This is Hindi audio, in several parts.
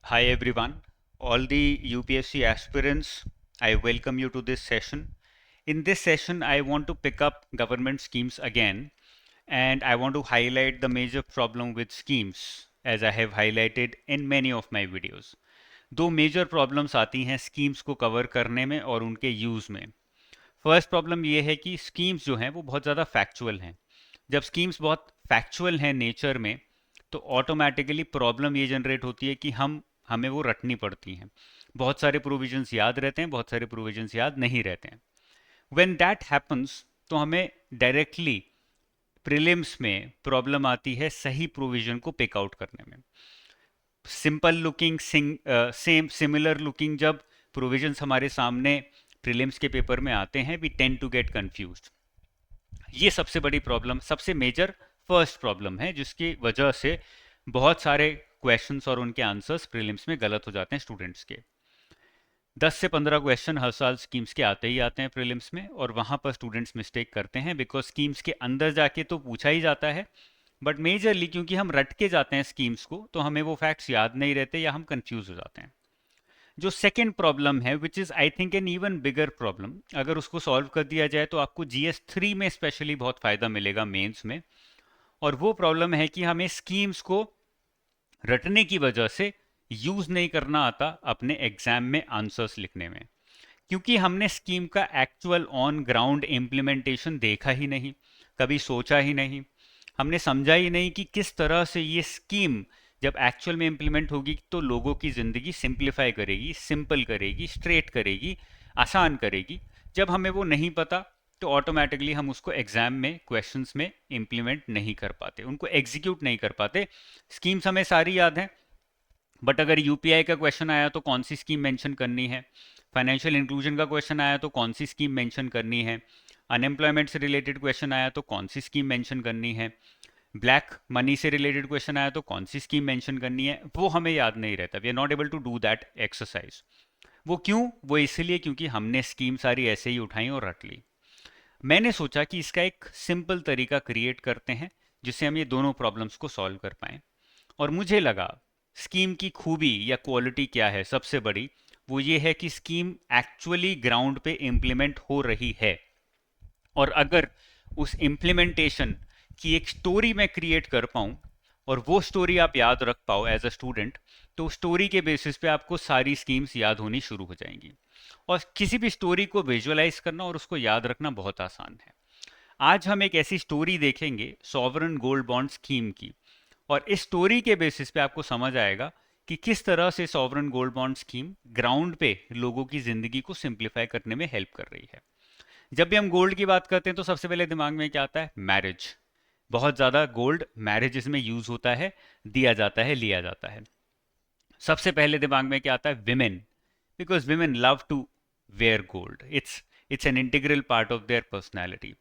Hi everyone, all the UPSC aspirants, I welcome you to this session. In this session, I want to pick up government schemes again, and I want to highlight the major problem with schemes as I have highlighted in many of my videos. दो मेजर प्रॉब्लम्स आती हैं स्कीम्स को कवर करने में और उनके यूज़ में। फर्स्ट प्रॉब्लम ये है कि स्कीम्स जो हैं वो बहुत ज़्यादा फैक्चुअल हैं। जब स्कीम्स बहुत फैक्चुअल हैं नेचर में तो ऑटोमेटिकली प्रॉब्लम ये जनरेट होती है कि हमें वो रटनी पड़ती हैं। बहुत सारे प्रोविजंस याद रहते हैं, बहुत सारे प्रोविजंस याद नहीं रहते हैं। व्हेन दैट हैपन्स तो हमें डायरेक्टली प्रीलिम्स में प्रॉब्लम आती है सही प्रोविजन को पिक आउट करने में। Simple looking same similar looking जब प्रोविजंस हमारे सामने प्रीलिम्स के पेपर में आते हैं we tend to get confused. ये सबसे बड़ी प्रॉब्लम, सबसे मेजर फर्स्ट प्रॉब्लम है जिसकी वजह से बहुत सारे क्वेश्चंस और उनके आंसर्स प्रीलिम्स में गलत हो जाते हैं स्टूडेंट्स के। 10 से 15 क्वेश्चन हर साल स्कीम्स के आते ही आते हैं प्रीलिम्स में और वहाँ पर स्टूडेंट्स मिस्टेक करते हैं बिकॉज स्कीम्स के अंदर जाके तो पूछा ही जाता है, बट मेजरली क्योंकि हम रट के जाते हैं स्कीम्स को तो हमें वो फैक्ट्स याद नहीं रहते या हम कंफ्यूज हो जाते हैं। जो सेकेंड प्रॉब्लम है which is I think an even bigger problem, अगर उसको सॉल्व कर दिया जाए तो आपको GS3 में स्पेशली बहुत फ़ायदा मिलेगा मेंस में। और वो प्रॉब्लम है कि हमें स्कीम्स को रटने की वजह से यूज़ नहीं करना आता अपने एग्जाम में आंसर्स लिखने में, क्योंकि हमने स्कीम का एक्चुअल ऑन ग्राउंड इम्प्लीमेंटेशन देखा ही नहीं, कभी सोचा ही नहीं, हमने समझा ही नहीं कि किस तरह से ये स्कीम जब एक्चुअल में इम्प्लीमेंट होगी तो लोगों की ज़िंदगी सिंप्लीफाई करेगी, सिंपल करेगी, स्ट्रेट करेगी, आसान करेगी। जब हमें वो नहीं पता तो ऑटोमेटिकली हम उसको एग्जाम में क्वेश्चंस में इम्प्लीमेंट नहीं कर पाते, उनको एग्जीक्यूट नहीं कर पाते। स्कीम्स हमें सारी याद हैं, बट अगर यूपीआई का क्वेश्चन आया तो कौन सी स्कीम मेंशन करनी है, फाइनेंशियल इंक्लूजन का क्वेश्चन आया तो कौन सी स्कीम मेंशन करनी है, अनएम्प्लॉयमेंट से रिलेटेड क्वेश्चन आया तो कौन सी स्कीम मेंशन करनी है, ब्लैक मनी से रिलेटेड क्वेश्चन आया तो कौन सी स्कीम मेंशन करनी है, वो हमें याद नहीं रहता। We are not able to do that exercise. वो क्यों? वो इसलिए क्योंकि हमने स्कीम सारी ऐसे ही उठाई और रट ली। मैंने सोचा कि इसका एक सिंपल तरीका क्रिएट करते हैं जिससे हम ये दोनों प्रॉब्लम्स को सॉल्व कर पाएं। और मुझे लगा स्कीम की खूबी या क्वालिटी क्या है सबसे बड़ी, वो ये है कि स्कीम एक्चुअली ग्राउंड पे इम्प्लीमेंट हो रही है। और अगर उस इम्प्लीमेंटेशन की एक स्टोरी मैं क्रिएट कर पाऊँ और वो स्टोरी आप याद रख पाओ एज अ स्टूडेंट, तो उस स्टोरी के बेसिस पे आपको सारी स्कीम्स याद होनी शुरू हो जाएंगी। और किसी भी स्टोरी को विजुअलाइज करना और उसको याद रखना बहुत आसान है। आज हम एक ऐसी स्टोरी देखेंगे सॉवरन गोल्ड बॉन्ड स्कीम की, और इस स्टोरी के बेसिस पे आपको समझ आएगा कि किस तरह से sovereign gold bond scheme ground पे लोगों की जिंदगी को सिंप्लीफाई करने में हेल्प कर रही है। जब भी हम गोल्ड की बात करते हैं तो सबसे पहले दिमाग में क्या आता है? मैरिज। बहुत ज़्यादा गोल्ड मैरिजेस में यूज होता है, दिया जाता है, लिया जाता है। सबसे पहले दिमाग में क्या आता है? Women, because women love to wear gold, it's an integral part of their personality.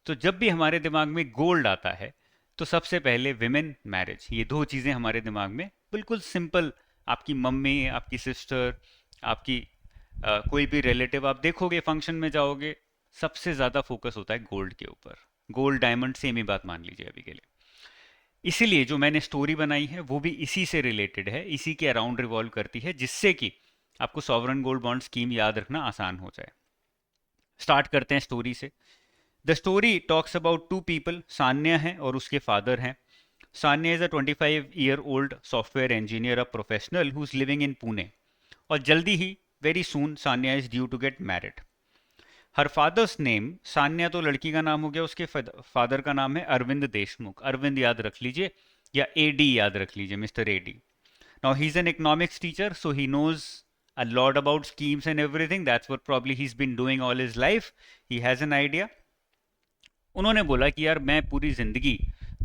तो जब भी हमारे दिमाग में गोल्ड आता है तो सबसे पहले विमेन, मैरिज, ये दो चीज़ें हमारे दिमाग में बिल्कुल सिंपल। आपकी मम्मी, आपकी सिस्टर, आपकी कोई भी रिलेटिव आप देखोगे फंक्शन में जाओगे, सबसे ज़्यादा फोकस होता है गोल्ड के ऊपर। गोल्ड डायमंड सेम ही बात मान लीजिए अभी के लिए। इसीलिए जो मैंने स्टोरी बनाई है वो भी इसी से रिलेटेड है, इसी के अराउंड रिवॉल्व करती है, जिससे कि आपको सॉवरन गोल्ड बॉन्ड स्कीम याद रखना आसान हो जाए। स्टार्ट करते हैं स्टोरी से। The story talks about two people, Sanya है और उसके फादर हैं। Sanya is a 25-year-old software engineer, a professional who is living in Pune. और जल्दी ही, very soon, Sanya is due to get married. Her father's name, Sanya तो लड़की का नाम हो गया, उसके फादर का नाम है अरविंद देशमुख। अरविंद याद रख लीजिए या एडी याद रख लीजिए, mister Eddie. Now he is an economics teacher, so he knows a lot about schemes and everything. That's what probably he's been doing all his life. He has an idea. उन्होंने बोला कि यार मैं पूरी ज़िंदगी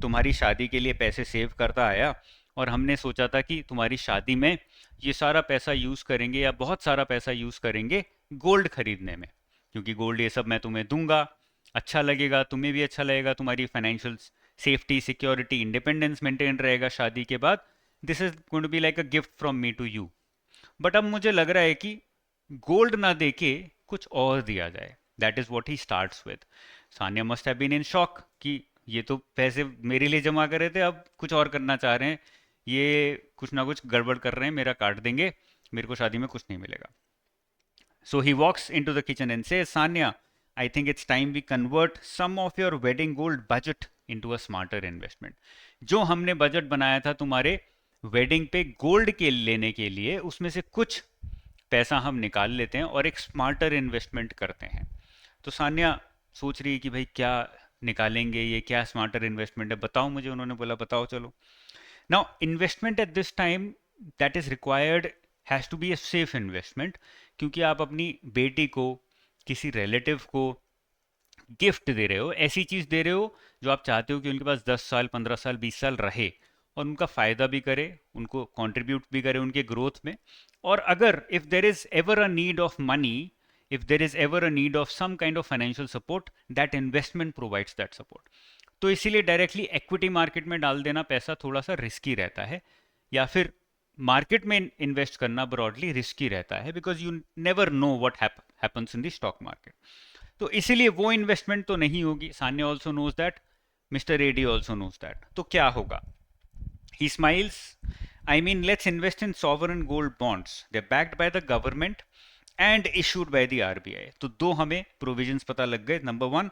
तुम्हारी शादी के लिए पैसे सेव करता आया और हमने सोचा था कि तुम्हारी शादी में ये सारा पैसा यूज़ करेंगे या बहुत सारा पैसा यूज़ करेंगे गोल्ड खरीदने में, क्योंकि गोल्ड ये सब मैं तुम्हें दूंगा, अच्छा लगेगा, तुम्हें भी अच्छा लगेगा, तुम्हारी financial safety, security, independence maintain रहेगा शादी के बाद। This is going to be like a gift from me to you. But अब मुझे लग रहा है कि गोल्ड ना देके कुछ और दिया जाए। That is what he starts with. Sania must have been in shock कि ये तो पैसे मेरे लिए जमा करे थे, अब कुछ और करना चाह रहे हैं, ये कुछ ना कुछ गड़बड़ कर रहे हैं, मेरा काट देंगे, मेरे को शादी में कुछ नहीं मिलेगा. So he walks into the kitchen and says, Sanya, I think it's time we convert some of your wedding gold budget into a smarter investment. जो हमने बजट बनाया था तुम्हारे वेडिंग पे गोल्ड के लेने के लिए, उसमें से कुछ पैसा हम निकाल लेते हैं और एक स्मार्टर इन्वेस्टमेंट करते हैं. तो सान्या सोच रही है कि भाई क्या निकालेंगे, ये क्या स्मार्टर इन्वेस्टमेंट है, बताओ मुझे. उन्होंने बोला बताओ चलो. Now investment at this time that is required has to be a safe investment, क्योंकि आप अपनी बेटी को, किसी रिलेटिव को गिफ्ट दे रहे हो, ऐसी चीज़ दे रहे हो जो आप चाहते हो कि उनके पास 10 साल 15 साल 20 साल रहे और उनका फ़ायदा भी करे, उनको कंट्रीब्यूट भी करे उनके ग्रोथ में. और अगर if there is ever a need of money, if there is ever a need of some kind of financial support, that investment provides that support. तो इसीलिए डायरेक्टली इक्विटी मार्केट में डाल देना पैसा थोड़ा सा रिस्की रहता है, या फिर मार्केट में इन्वेस्ट करना ब्रॉडली रिस्की रहता है, because you never know what happens in the stock market. तो इसीलिए वो इन्वेस्टमेंट तो नहीं होगी. Sanya also knows that, mister Reddy also knows that. तो क्या होगा? He smiles. I mean, let's invest in sovereign gold bonds. They're backed by the government and issued by the RBI. तो दो हमें प्रोविजंस पता लग गए. Number one,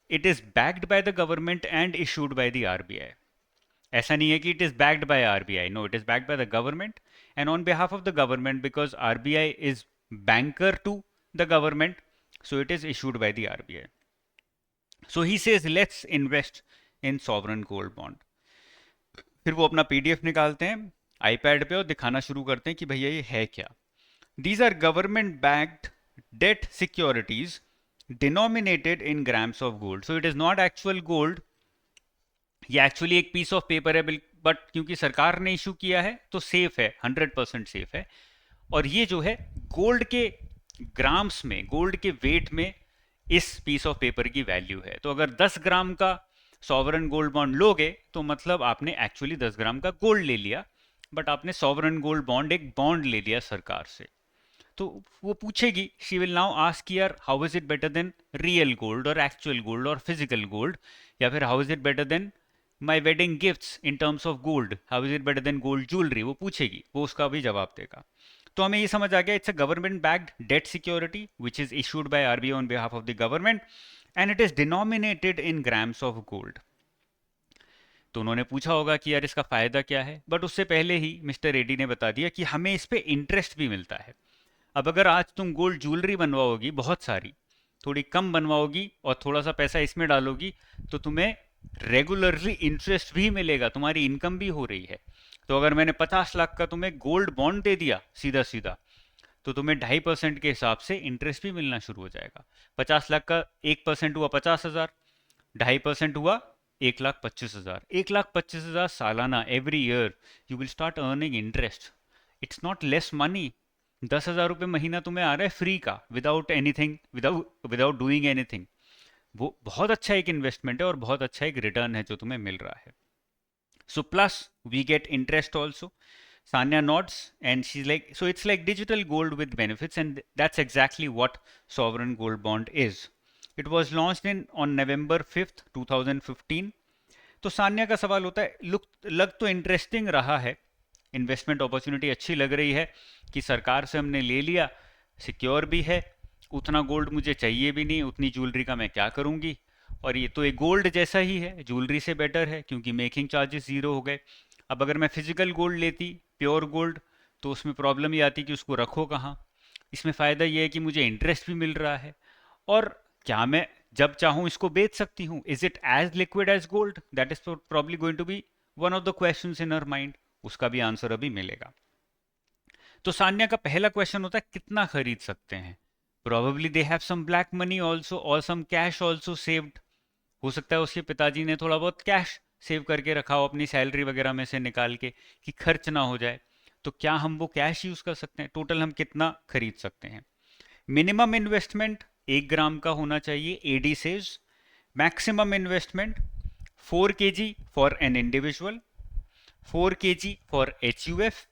it is backed by the government and issued by the RBI. ऐसा नहीं है कि it is backed by RBI, no, it is backed by the government and on behalf of the government, because RBI is banker to the government, so it is issued by the RBI. So he says let's invest in sovereign gold bond. फिर वो अपना पीडीएफ निकालते हैं आईपैड पे और दिखाना शुरू करते हैं कि भैया ये है क्या. These are government backed debt securities denominated in grams of gold. So it is not actual gold. ये एक्चुअली एक पीस ऑफ पेपर है, बट क्योंकि सरकार ने इशू किया है तो सेफ है, 100% सेफ है. और ये जो है गोल्ड के ग्राम्स में, गोल्ड के वेट में इस पीस ऑफ पेपर की वैल्यू है. तो अगर 10 ग्राम का सॉवरन गोल्ड बॉन्ड लोगे तो मतलब आपने एक्चुअली 10 ग्राम का गोल्ड ले लिया, बट आपने सॉवरन गोल्ड बॉन्ड, एक बॉन्ड ले लिया सरकार से. तो वो पूछेगी, शी विल नाउ आस्क यार how is it better than real gold और एक्चुअल गोल्ड और फिजिकल गोल्ड, या फिर how is it better than my wedding gifts in terms of gold, how is it better than gold jewellery. वो पूछेगी, वो उसका भी जवाब देगा. तो हमें ये समझ आ गया, it's a government backed debt security which is issued by RBI on behalf of the government and it is denominated in grams of gold. तो उन्होंने पूछा होगा कि यार इसका फायदा क्या है, बट उससे पहले ही मिस्टर रेड्डी ने बता दिया कि हमें इस पे इंटरेस्ट भी मिलता है. अब अगर आज तुम गोल्ड ज्वेलरी बनवाओगी बहुत सारी, थोड़ी कम बनवाओगी और थोड़ा सा पैसा इसमें डालोगी, तो तुम्हें रेगुलरली इंटरेस्ट भी मिलेगा, तुम्हारी इनकम भी हो रही है. तो अगर मैंने 50 लाख का तुम्हें गोल्ड बॉन्ड दे दिया सीधा सीधा, तो तुम्हें 2.5% के हिसाब से इंटरेस्ट भी मिलना शुरू हो जाएगा. 50 लाख का 1% हुआ 50,000, 2.5% हुआ 1,25,000. 1,25,000 सालाना, every year you will start earning interest. It's not less money. 10,000 रुपये महीना तुम्हें आ रहा है फ्री का, without anything, without doing anything. वो बहुत अच्छा एक इन्वेस्टमेंट है और बहुत अच्छा एक रिटर्न है जो तुम्हें मिल रहा है. So plus we get interest also. Sanya nods and she's like, so it's like digital gold with benefits, and that's exactly what sovereign gold bond is. It was launched in on November 5th 2015. तो सान्या का सवाल होता है, लग तो इंटरेस्टिंग रहा है, इन्वेस्टमेंट अपॉर्चुनिटी अच्छी लग रही है कि सरकार से हमने ले लिया, सिक्योर भी है, उतना गोल्ड मुझे चाहिए भी नहीं, उतनी ज्वेलरी का मैं क्या करूंगी, और ये तो एक गोल्ड जैसा ही है, ज्वेलरी से बेटर है क्योंकि मेकिंग चार्जेस ज़ीरो हो गए. अब अगर मैं फिजिकल गोल्ड लेती, प्योर गोल्ड, तो उसमें प्रॉब्लम ये आती कि उसको रखो कहाँ. इसमें फ़ायदा ये है कि मुझे इंटरेस्ट भी मिल रहा है, और क्या मैं जब चाहूँ इसको बेच सकती हूँ. Is it as liquid as gold? That is probably going to be one of the questions in our mind. उसका भी आंसर अभी मिलेगा. तो सान्या का पहला क्वेश्चन होता है कितना खरीद सकते हैं. Probably they have some black money also और सम कैश ऑल्सो सेव्ड. हो सकता है उसके पिताजी ने थोड़ा बहुत कैश सेव करके रखा हो अपनी सैलरी वगैरह में से निकाल के, कि खर्च ना हो जाए. तो क्या हम वो कैश यूज कर सकते हैं? टोटल हम कितना खरीद सकते हैं? मिनिमम इन्वेस्टमेंट 1 ग्राम का होना चाहिए, Eddie says. Maximum investment 4 kg for an individual, 4 kg for HUF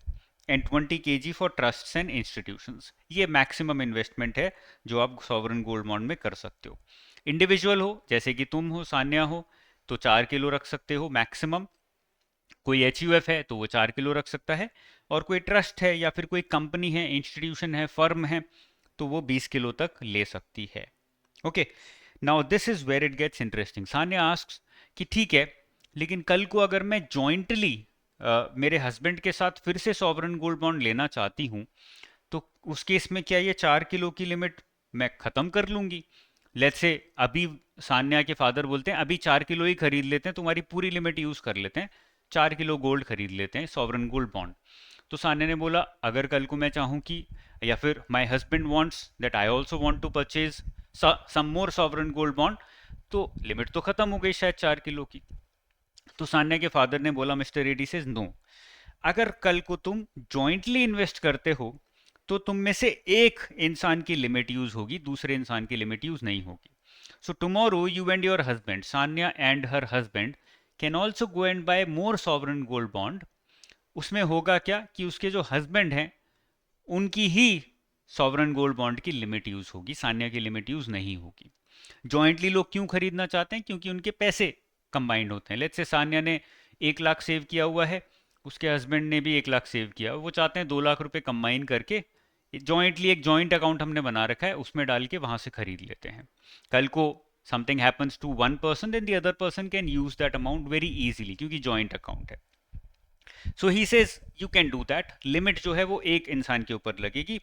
and 20 kg for trusts and institutions. ये मैक्सिमम इन्वेस्टमेंट है जो आप सॉवरन गोल्ड बॉन्ड में कर सकते हो. इंडिविजुअल हो, जैसे कि तुम हो, सान्या हो, तो 4 किलो रख सकते हो मैक्सिमम. कोई HUF है तो वो 4 किलो रख सकता है, और कोई ट्रस्ट है या फिर कोई कंपनी है, इंस्टीट्यूशन है, फर्म है, तो वो 20 किलो तक ले सकती है। Okay, now this is where it gets interesting. Sanya asks कि ठीक है, लेकिन कल को अगर मैं जॉइंटली मेरे हस्बैंड के साथ फिर से सॉवरन गोल्ड बॉन्ड लेना चाहती हूँ, तो उस केस में क्या ये 4 किलो की लिमिट मैं खत्म कर लूंगी? लेट्स से अभी सान्या के फादर बोलते हैं अभी 4 किलो ही खरीद लेते हैं, तुम्हारी पूरी लिमिट यूज कर लेते हैं, 4 किलो गोल्ड खरीद लेते हैं सॉवरन गोल्ड बॉन्ड। तो सान्या ने बोला अगर कल को मैं चाहूँ कि, या फिर my husband wants that I also want to purchase some more sovereign gold bond, तो लिमिट तो खत्म हो गई शायद 4 किलो की। तो सान्या के फादर ने बोला मिस्टर रेड्डी सेज नो, अगर कल को तुम जॉइंटली इन्वेस्ट करते हो तो तुम में से एक इंसान की लिमिट यूज होगी, दूसरे इंसान की लिमिट यूज नहीं होगी। So tomorrow you and your husband, Sanya and her husband, can also go and buy more sovereign gold bond. उसमें होगा क्या कि उसके जो हस्बैंड हैं उनकी ही सॉवरन गोल्ड बॉन्ड की लिमिट यूज होगी, सान्या की लिमिट यूज नहीं होगी। जॉइंटली लोग क्यों खरीदना चाहते हैं? क्योंकि उनके पैसे कंबाइंड होते हैं। लेट्स से सान्या ने 1 लाख सेव किया हुआ है, उसके हस्बैंड ने भी 1 लाख सेव किया, वो चाहते हैं 2 लाख रुपए कंबाइन करके जॉइंटली, एक जॉइंट अकाउंट हमने बना रखा है उसमें डाल के वहां से खरीद लेते हैं। कल को something happens to one person, then the other person can use that amount very easily, क्योंकि जॉइंट अकाउंट है। So he says you can do that. Limit जो है वो एक इंसान के ऊपर लगेगी।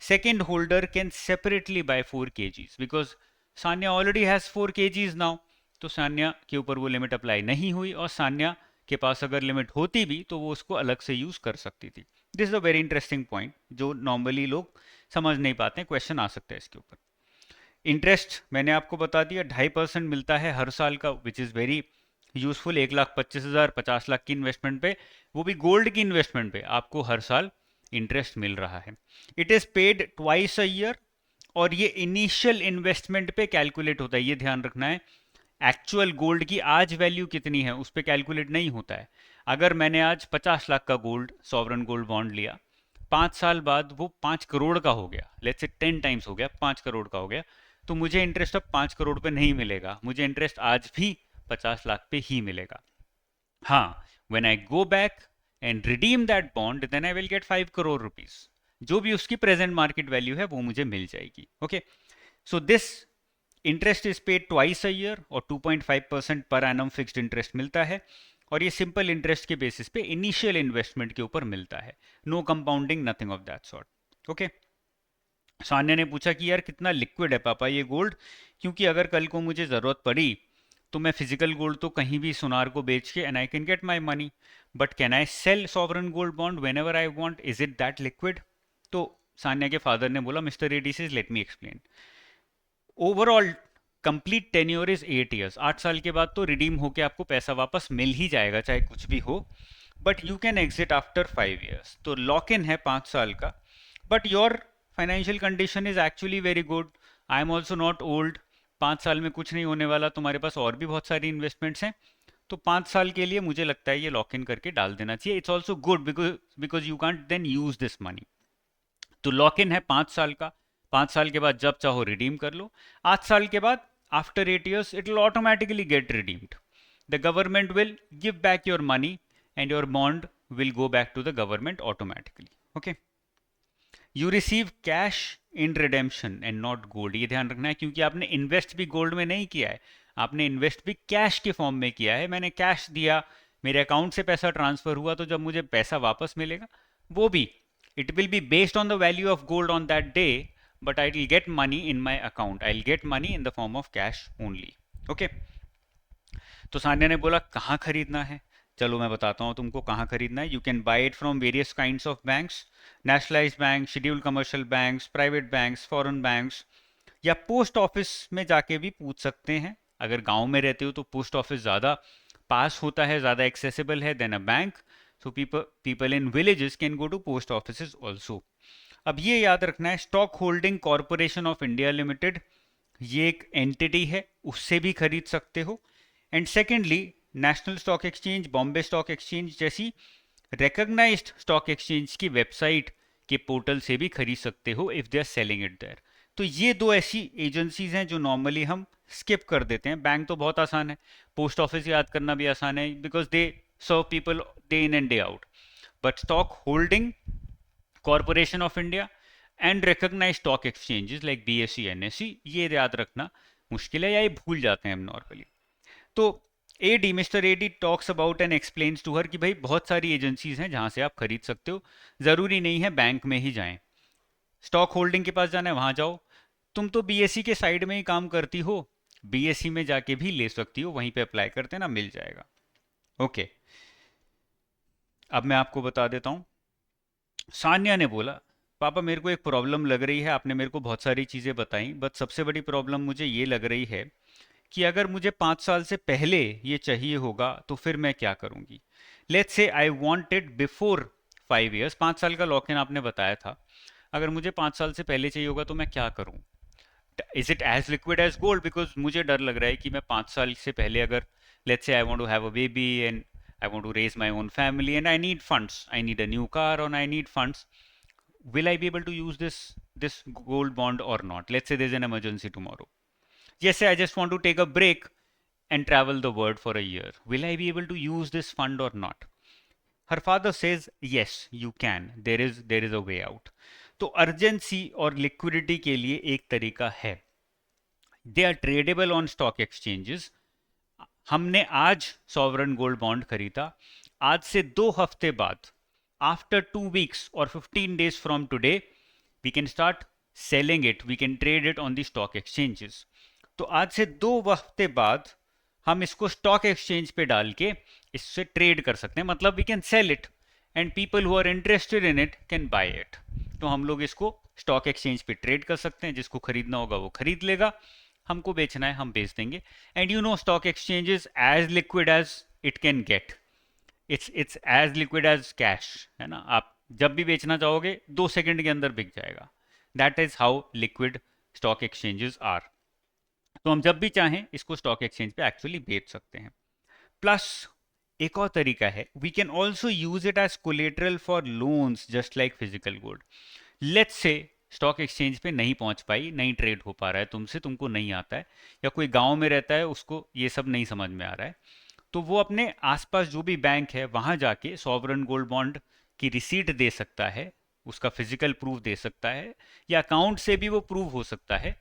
Second holder can separately buy 4 kgs, because Sanya already has 4 kgs now, तो सान्या के ऊपर वो लिमिट अप्लाई नहीं हुई, और सान्या के पास अगर लिमिट होती भी तो वो उसको अलग से यूज कर सकती थी। This is a very interesting point जो नॉर्मली लोग समझ नहीं पाते हैं, क्वेश्चन आ सकता है इसके ऊपर। इंटरेस्ट मैंने आपको बता दिया 2.5% मिलता है हर साल का, which is very useful. 1,25,000 50 lakh की इन्वेस्टमेंट पे, वो भी गोल्ड की इन्वेस्टमेंट पे, आपको हर साल इंटरेस्ट मिल रहा है। It is paid twice a year, और ये इनिशियल इन्वेस्टमेंट पे कैलकुलेट होता है, ये ध्यान रखना है। एक्चुअल गोल्ड की आज वैल्यू कितनी है उस पर कैलकुलेट नहीं होता है। अगर मैंने आज 50 लाख का गोल्ड सॉवरन गोल्ड बॉन्ड लिया, 5 साल बाद वो 5 करोड़ का हो गया, लेट्स से 10 टाइम्स हो गया, 5 करोड़ का हो गया, तो मुझे इंटरेस्ट अब 5 करोड़ पे नहीं मिलेगा, मुझे इंटरेस्ट आज भी 50 लाख पे ही मिलेगा। हाँ, when I go back and redeem that bond, then I will get 5 crore rupees, जो भी उसकी प्रेजेंट मार्केट वैल्यू है वो मुझे मिल जाएगी। Okay, so this interest is paid twice a year, और 2.5% पर एनम फिक्स्ड इंटरेस्ट मिलता है, और ये सिंपल इंटरेस्ट के बेसिस पे इनिशियल इन्वेस्टमेंट के ऊपर मिलता है, no compounding, nothing of that sort. Okay, Sanya ने पूछा कि यार कितना लिक्विड है पापा ये गोल्ड, क्योंकि अगर कल को मुझे ज़रूरत पड़ी तो मैं फिजिकल गोल्ड तो कहीं भी सुनार को बेच के and I can get my money, but can I sell sovereign gold bond whenever I want, is it that liquid? तो सान्या के फादर ने बोला mister Reddy says let me explain. Overall complete tenure is 8 years, 8 साल के बाद तो रिडीम होके आपको पैसा वापस मिल ही जाएगा चाहे कुछ भी हो, but you can exit after 5 years, तो लॉक इन है 5 साल का। But your financial condition is actually very good, I am also not old, 5 साल में कुछ नहीं होने वाला, तुम्हारे पास और भी बहुत सारी इन्वेस्टमेंट्स हैं, तो 5 साल के लिए मुझे लगता है ये लॉक इन करके डाल देना चाहिए। It's also good because you can't then use this money. तो लॉक इन है 5 साल का, 5 साल के बाद जब चाहो रिडीम कर लो। 8 साल के बाद after 8 years it will automatically get redeemed, the government will give back your money and your bond will go back to the government automatically. Okay, you receive cash in redemption and not gold, ये ध्यान रखना है, क्योंकि आपने इन्वेस्ट भी गोल्ड में नहीं किया है, आपने इन्वेस्ट भी कैश के फॉर्म में किया है। मैंने कैश दिया, मेरे अकाउंट से पैसा ट्रांसफर हुआ, तो जब मुझे पैसा वापस मिलेगा वो भी it will be based on the value of gold on that day, but I will get money in my account, I'll get money in the form of cash only. Okay, तो सान्या ने बोला कहाँ खरीदना है? चलो मैं बताता हूँ तुमको कहाँ खरीदना है। You can buy it from various kinds of banks, nationalised bank, scheduled commercial banks, private banks, foreign banks, या पोस्ट ऑफिस में जाके भी पूछ सकते हैं। अगर गांव में रहते हो तो पोस्ट ऑफिस ज़्यादा पास होता है, ज़्यादा एक्सेसिबल है than a bank, so people in villages can go to post office also. अब ये याद रखना है, stock holding corporation of India limited, ये एक एंटिटी है, उससे भी खरीद सकते हो। And secondly national stock exchange, Bombay stock exchange जैसी रिकग्नाइज्ड स्टॉक एक्सचेंज की वेबसाइट के पोर्टल से भी खरीद सकते हो if they are selling it there. तो ये दो ऐसी एजेंसीज हैं जो नॉर्मली हम स्किप कर देते हैं। बैंक तो बहुत आसान है, पोस्ट ऑफिस याद करना भी आसान है, because they serve people day in and day out. But stock holding, Corporation of India and recognized stock exchanges like BSE, NSE, ये याद रखना मुश्किल है या ये भूल जाते हैं हम नॉर्मली. तो Eddie, mister Eddie talks about and explains to her कि भाई बहुत सारी एजेंसीज हैं जहां से आप खरीद सकते हो, जरूरी नहीं है बैंक में ही जाएं. स्टॉक होल्डिंग के पास जाना है वहां जाओ. तुम तो बीएससी के साइड में ही काम करती हो, बीएससी में जाके भी ले सकती हो, वहीं पे अप्लाई करते ना, मिल जाएगा. ओके, अब मैं आपको बता देता हूँ. सान्या ने बोला, पापा मेरे को एक प्रॉब्लम लग रही है, आपने मेरे को बहुत सारी चीज़ें बताई, बट सबसे बड़ी प्रॉब्लम मुझे ये लग रही है कि अगर मुझे 5 साल से पहले ये चाहिए होगा तो फिर मैं क्या करूँगी. Let's say I want it before 5 years, 5 साल का लॉक इन आपने बताया था, अगर मुझे 5 साल से पहले चाहिए होगा तो मैं क्या करूँ. Is it as liquid as gold, because मुझे डर लग रहा है कि मैं 5 साल से पहले अगर let's say I want to have a baby and I want to raise my own family and I need funds. I need a new car or I need funds. Will I be able to use this gold bond or not? Let's say there's an emergency tomorrow. Yes, I just want to take a break and travel the world for a year. Will I be able to use this fund or not? Her father says yes, you can. There is a way out. तो अर्जेंसी और लिक्विडिटी के लिए एक तरीका है. They are tradable on stock exchanges. हमने आज सॉवरन गोल्ड बॉन्ड खरीदा, आज से 2 हफ्ते बाद, आफ्टर 2 weeks और 15 days from today, we can start selling it, we can trade it on the stock exchanges. तो आज से 2 हफ्ते बाद हम इसको स्टॉक एक्सचेंज पे डाल के इससे ट्रेड कर सकते हैं, मतलब we can sell it and people who are interested in it can buy it. तो हम लोग इसको स्टॉक एक्सचेंज पे ट्रेड कर सकते हैं, जिसको खरीदना होगा वो खरीद लेगा, हमको बेचना है हम बेच देंगे. And you know stock exchanges as liquid as it can get, it's as liquid as cash, है ना. आप जब भी बेचना चाहोगे 2 सेकंड के अंदर बिक जाएगा. That is how liquid stock exchanges are. तो हम जब भी चाहें इसको स्टॉक एक्सचेंज पे एक्चुअली बेच सकते हैं. प्लस एक और तरीका है, we can also use it as collateral for loans just like physical gold. Let's say stock exchange पे नहीं पहुंच पाई, नहीं ट्रेड हो पा रहा है तुमसे, तुमको नहीं आता है, या कोई गांव में रहता है उसको ये सब नहीं समझ में आ रहा है, तो वो अपने आसपास जो भी बैंक है वहां जाके सॉवरन गोल्ड बॉन्ड की रिसीट दे सकता है, उसका फिजिकल प्रूफ दे सकता है, या अकाउंट से भी वो प्रूव हो सकता है,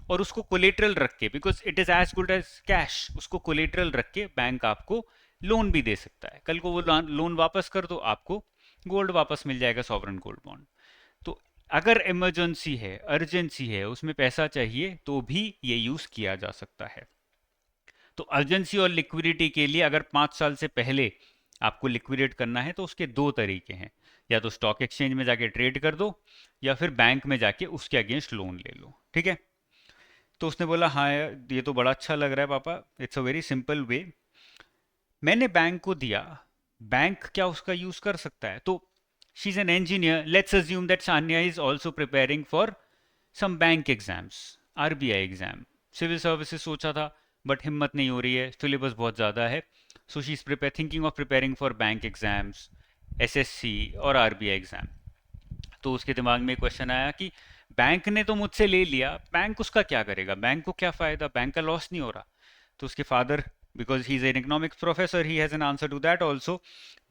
और उसको कोलेटरल रख के, because it is as good as cash, उसको कोलेटरल रख के बैंक आपको लोन भी दे सकता है. कल को वो लोन वापस कर दो, आपको गोल्ड वापस मिल जाएगा, सॉवरन गोल्ड बॉन्ड. तो अगर इमरजेंसी है, अर्जेंसी है, उसमें पैसा चाहिए, तो भी ये यूज किया जा सकता है. तो अर्जेंसी और लिक्विडिटी के लिए अगर 5 साल से पहले आपको लिक्विडेट करना है तो उसके 2 तरीके हैं, या तो स्टॉक एक्सचेंज में जाके ट्रेड कर दो, या फिर बैंक में जाके उसके अगेंस्ट लोन ले लो. ठीक है. तो उसने बोला हाँ ये तो बड़ा अच्छा लग रहा है पापा, it's a very simple way. मैंने बैंक को दिया, बैंक क्या उसका यूज कर सकता है. तो she is an engineer, let's assume that Sanya is also preparing for some bank exams, RBI exam, civil services सोचा था, बट हिम्मत नहीं हो रही है, सिलेबस बहुत ज़्यादा है. So she is prepare thinking of preparing for bank exams, SSC और आरबीआई एग्जाम. तो उसके दिमाग में क्वेश्चन आया कि बैंक ने तो मुझसे ले लिया, बैंक उसका क्या करेगा, बैंक को क्या फ़ायदा, बैंक का लॉस नहीं हो रहा. तो उसके father, because he's an economics professor, he has an answer to that also.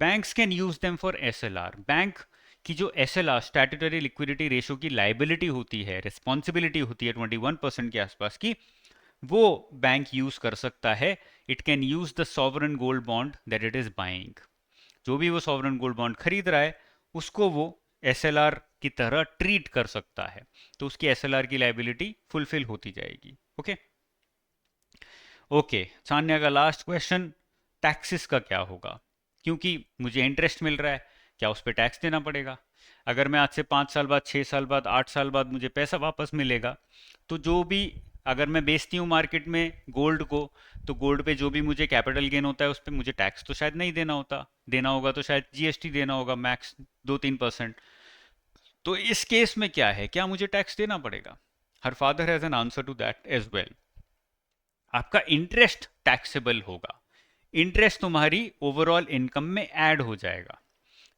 Banks can use them for SLR. Bank की जो SLR स्टैट्यूटरी लिक्विडिटी रेशो की लाइबिलिटी होती है, रिस्पॉन्सिबिलिटी होती है 21% के आसपास की, वो बैंक यूज कर सकता है. It can use the sovereign gold bond that it is buying. जो भी वो सॉवरन गोल्ड बॉन्ड खरीद रहा है उसको वो SLR की तरह ट्रीट कर सकता है, तो उसकी SLR की लाइबिलिटी फुलफिल होती जाएगी. Okay okay. सान्या का लास्ट क्वेश्चन, टैक्सेस का क्या होगा, क्योंकि मुझे इंटरेस्ट मिल रहा है, क्या उस पर टैक्स देना पड़ेगा. अगर मैं आज से 5 साल बाद, 6 साल बाद, 8 साल बाद मुझे पैसा वापस मिलेगा, तो जो भी, अगर मैं बेचती हूँ मार्केट में गोल्ड को, तो गोल्ड पे जो भी मुझे कैपिटल गेन होता है उस पर मुझे टैक्स तो शायद नहीं देना होता, देना होगा तो शायद जीएसटी देना होगा, मैक्स 2-3%. तो इस केस में क्या है, क्या मुझे टैक्स देना पड़ेगा. Her father has an answer to that as well. आपका इंटरेस्ट टैक्सेबल होगा, इंटरेस्ट तुम्हारी ओवरऑल इनकम में ऐड हो जाएगा,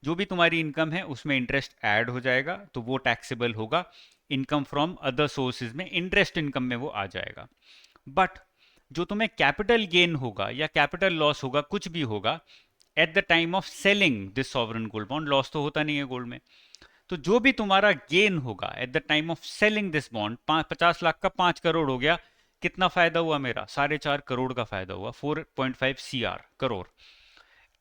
जो भी तुम्हारी इनकम है उसमें इंटरेस्ट ऐड हो जाएगा, तो वो टैक्सेबल होगा. इनकम फ्रॉम अदर सोर्सेज में इंटरेस्ट इनकम में वो आ जाएगा. बट जो तुम्हें कैपिटल गेन होगा या कैपिटल लॉस होगा, कुछ भी होगा, at the time of selling this sovereign gold bond, loss तो होता नहीं है गोल्ड में, तो जो भी तुम्हारा गेन होगा at the time of selling this bond, 50 lakh का 5 करोड़ हो गया, कितना फायदा हुआ मेरा, 4.5 करोड़ का फायदा हुआ, 4.5 crore,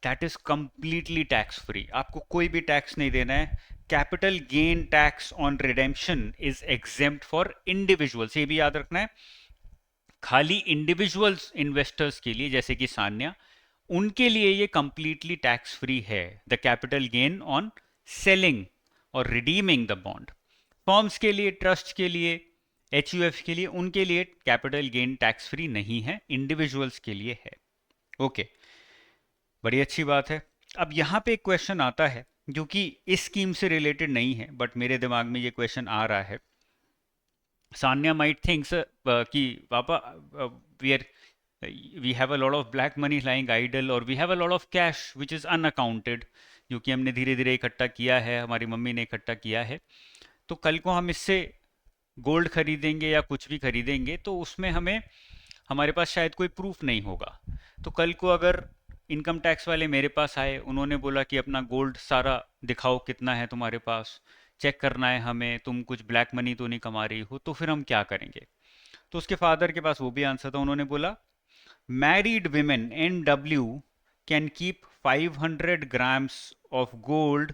that is completely tax free, आपको कोई भी टैक्स नहीं देना है। Capital gain tax on redemption is exempt for individuals, ये भी याद रखना है, खाली इंडिविजुअल्स इन्वेस्टर्स के लिए जैसे कि सान्या, उनके लिए ये कंप्लीटली टैक्स फ्री है, the capital gain on selling और रिडीमिंग द बॉन्ड। फर्म्स के लिए, ट्रस्ट के लिए, एच के लिए, उनके लिए कैपिटल गेन टैक्स फ्री नहीं है, इंडिविजुअल्स के लिए है। ओके, बड़ी अच्छी बात है। अब यहाँ पे एक क्वेश्चन आता है जो कि इस स्कीम से रिलेटेड नहीं है, बट मेरे दिमाग में ये क्वेश्चन आ रहा है। सान्या माइट थिंक्स कि पापा we have a lot of black money lying idle और we have a lot of cash which is unaccounted, जो कि हमने धीरे धीरे इकट्ठा किया है, हमारी मम्मी ने इकट्ठा किया है, तो कल को हम इससे गोल्ड खरीदेंगे या कुछ भी खरीदेंगे तो उसमें हमें, हमारे पास शायद कोई प्रूफ नहीं होगा। तो कल को अगर इनकम टैक्स वाले मेरे पास आए, उन्होंने बोला कि अपना गोल्ड सारा दिखाओ कितना है तुम्हारे पास, चेक करना है हमें, तुम कुछ ब्लैक मनी तो नहीं कमा रही हो, तो फिर हम क्या करेंगे। तो उसके फादर के पास वो भी आंसर था, उन्होंने बोला married women NW can keep 500 grams of gold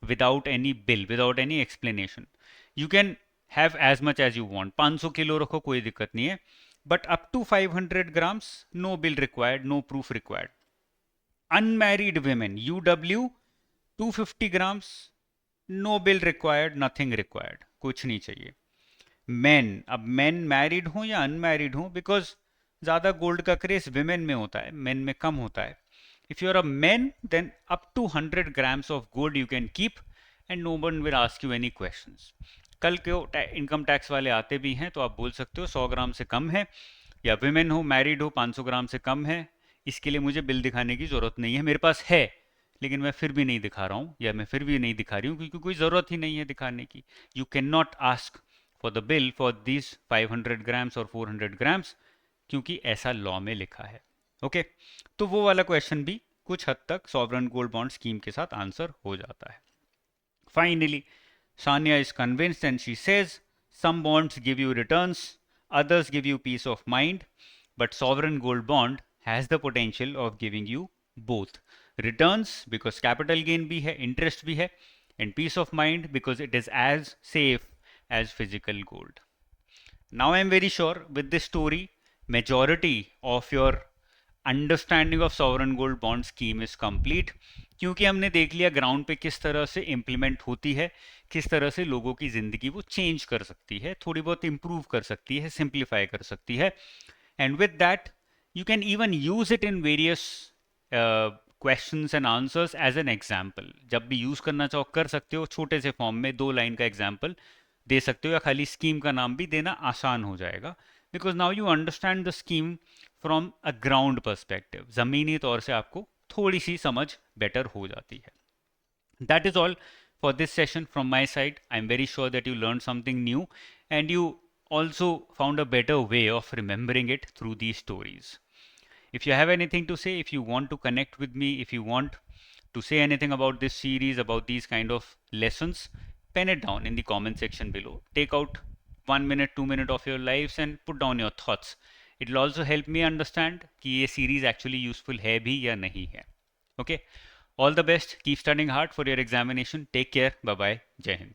without any bill, without any explanation. You can have as much as you want, 500 kilo रखो कोई दिक्कत नहीं है, but up to 500 grams, no bill required, no proof required. Unmarried women UW 250 grams, no bill required, nothing required, कुछ नहीं चाहिए। मेन, अब मेन मैरिड हो या अनमैरिड हो, बिकॉज ज़्यादा गोल्ड का क्रेज विमेन में होता है, मेन में कम होता है। If you are a man then up to 100 grams of gold you can keep and no one will ask you any questions. कल के इनकम टैक्स वाले आते भी हैं तो आप बोल सकते हो 100 ग्राम से कम है, या विमेन हो, मैरिड हो, 500 ग्राम से कम है, इसके लिए मुझे बिल दिखाने की ज़रूरत नहीं है, मेरे पास है लेकिन मैं फिर भी नहीं दिखा रहा हूँ, या मैं फिर भी नहीं दिखा रही हूँ क्योंकि कोई ज़रूरत ही नहीं है दिखाने की। You can not ask for the bill for this 500 grams और 400 ग्राम्स, क्योंकि ऐसा लॉ में लिखा है। ओके, तो वो वाला क्वेश्चन भी कुछ हद तक सॉवरन गोल्ड बॉन्ड स्कीम के साथ आंसर हो जाता है। Finally Sanya is convinced and she says, some bonds give you returns, others give you peace of mind, but sovereign gold bond has the potential of giving you both. Returns because capital gain bhi hai, interest bhi hai, and peace of mind because it is as safe as physical gold. Now I am very sure with this story, majority of your understanding of sovereign gold bond scheme is complete, क्योंकि हमने देख लिया ग्राउंड पे किस तरह से इम्प्लीमेंट होती है, किस तरह से लोगों की ज़िंदगी वो चेंज कर सकती है, थोड़ी बहुत इंप्रूव कर सकती है, सिंप्लीफाई कर सकती है, and with that you can even use it in various questions and answers as an example. जब भी यूज़ करना चाहो कर सकते हो, छोटे से फॉर्म में 2 लाइन का एग्जाम्पल दे सकते हो, या खाली स्कीम का नाम भी देना आसान हो जाएगा, because now you understand the scheme from a ground perspective, ज़मीनी तौर से आपको थोड़ी सी समझ बेटर हो जाती है। That is all for this session from my side. I'm very sure that you learned something new and you also found a better way of remembering it through these stories. If you have anything to say, if you want to connect with me, if you want to say anything about this series, about these kind of lessons, pen it down in the comment section below. Take out 1 minute, 2 minute of your lives and put down your thoughts. It will also help me understand कि ये series actually useful है भी या नहीं है. Okay. All the best. Keep studying hard for your examination. Take care. Bye bye. Jai Hind.